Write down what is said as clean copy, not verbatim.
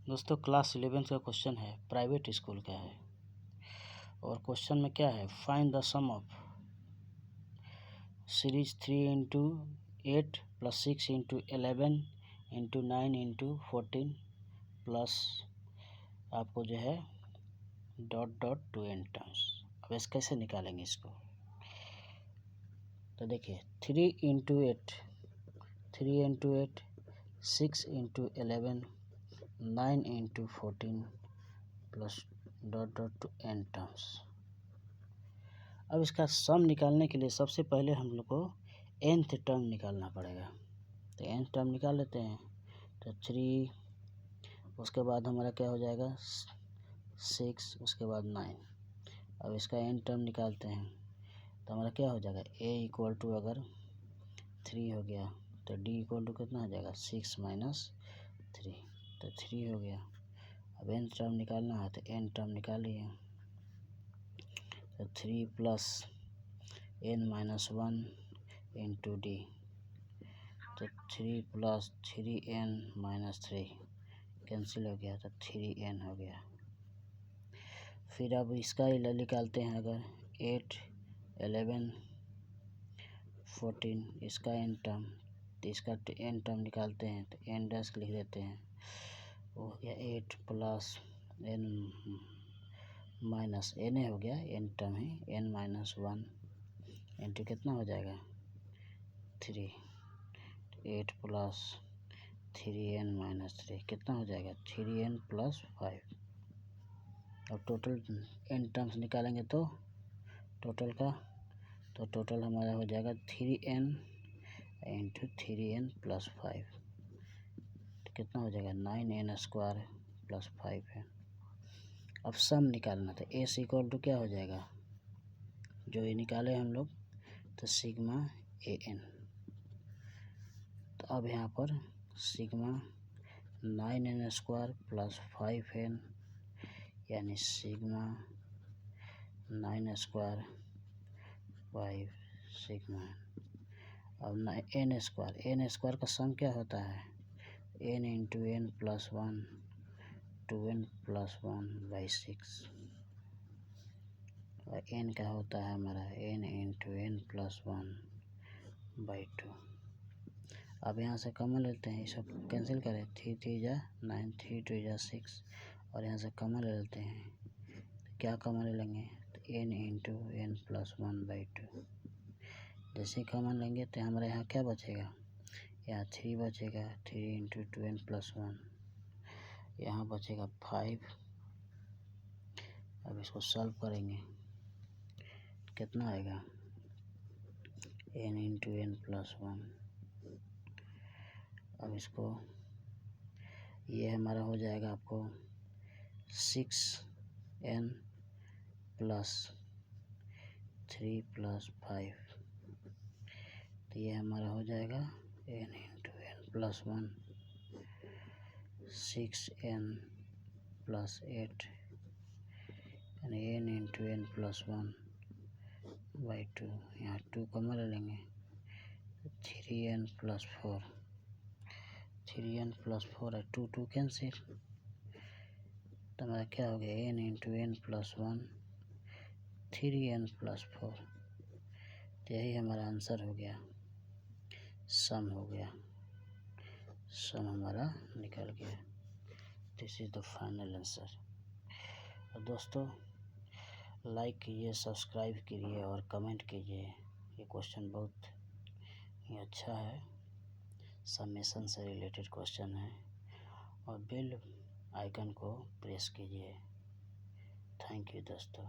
दोस्तों क्लास 11 का क्वेश्चन है, प्राइवेट स्कूल का है और क्वेश्चन में क्या है, find the sum of series 3 into 8 plus 6 into 11 into 9 into 14 plus आपको जो है dot dot to n terms. अब इस कैसे निकालेंगे इसको, तो देखिए 3 into 8 6 into 11 9 into 14 plus dot dot to n terms. अब इसका सम निकालने के लिए सबसे पहले हम लोग को nth टर्म निकालना पड़ेगा, तो nth टर्म निकाल लेते हैं। तो 3, उसके बाद हमारा क्या हो जाएगा 6, उसके बाद 9। अब इसका n टर्म निकालते हैं तो हमारा क्या हो जाएगा a इक्वल टू अगर 3 हो गया तो d इक्वल टू कितना हो जाएगा 6 माइनस 3, तो 3 हो गया। अब n टर्म निकालना है तो n टर्म निकालिए, तो 3 plus n minus 1 into D, तो 3 प्लस 3n माइनस 3 कैंसिल हो गया तो 3n हो गया। फिर अब इसका निकालते हैं, अगर 8 11 14 इसका n टर्म, तो इसका n टर्म निकालते हैं तो n डैश लिख देते हैं, वो हो गया 8 प्लस n माइनस n हो गया, n टर्म है n माइनस 1 इंटू कितना हो जाएगा 3, 8 प्लस 3n माइनस 3 कितना हो जाएगा 3n प्लस 5। और टोटल n टर्म्स निकालेंगे तो टोटल का, तो टोटल हमारा हो जाएगा 3n इंटू 3n प्लस 5, तो कितना हो जाएगा 9n स्क्वायर प्लस 5 है। अब सम निकालना था, s इक्वल टू क्या हो जाएगा, जो ये निकाले हम लोग तो सिग्मा an। तो अब यहाँ पर sigma 9n square plus 5n यानी सिग्मा 9 स्क्वायर 5 सिग्मा। अब n स्क्वायर का सम क्या होता है n into n plus 1 2n plus 1 by 6, और n का होता है हमारा n into n plus 1 by 2। अब यहाँ से कॉमन लेते हैं, ये सब कैंसिल करें, 3 3 जा 9 3 2 जा 6, और यहाँ से कॉमन ले लेते हैं, तो क्या कॉमन ले लेंगे तो n into n plus 1 by 2। जैसे कॉमन लेंगे तो हमारे यहाँ क्या बचेगा, यहाँ 3 बचेगा, 3 इंटू 2n प्लस 1, यहाँ बचेगा 5। अब इसको सॉल्व करेंगे कितना आएगा n इंटू n प्लस 1। अब इसको ये हमारा हो जाएगा आपको 6n प्लस 3 प्लस 5, तो ये हमारा हो जाएगा n into n plus 1 6n plus 8 यानी n into n plus 1 by 2। यहाँ 2 कॉमन ले लेंगे, 3n प्लस 4, 3n प्लस 4 है, 2 2 कैंसिल, तो हमारा क्या हो गया n into n plus 1 3n plus 4। तो यही हमारा आंसर हो गया, सम हो गया, सम हमारा निकल गया। This is the final answer. और दोस्तों लाइक कीजिए, सब्सक्राइब कीजिए और कमेंट कीजिए। ये क्वेश्चन बहुत ही अच्छा है, समेशन से रिलेटेड क्वेश्चन है, और बेल आइकन को प्रेस कीजिए। थैंक यू दोस्तों।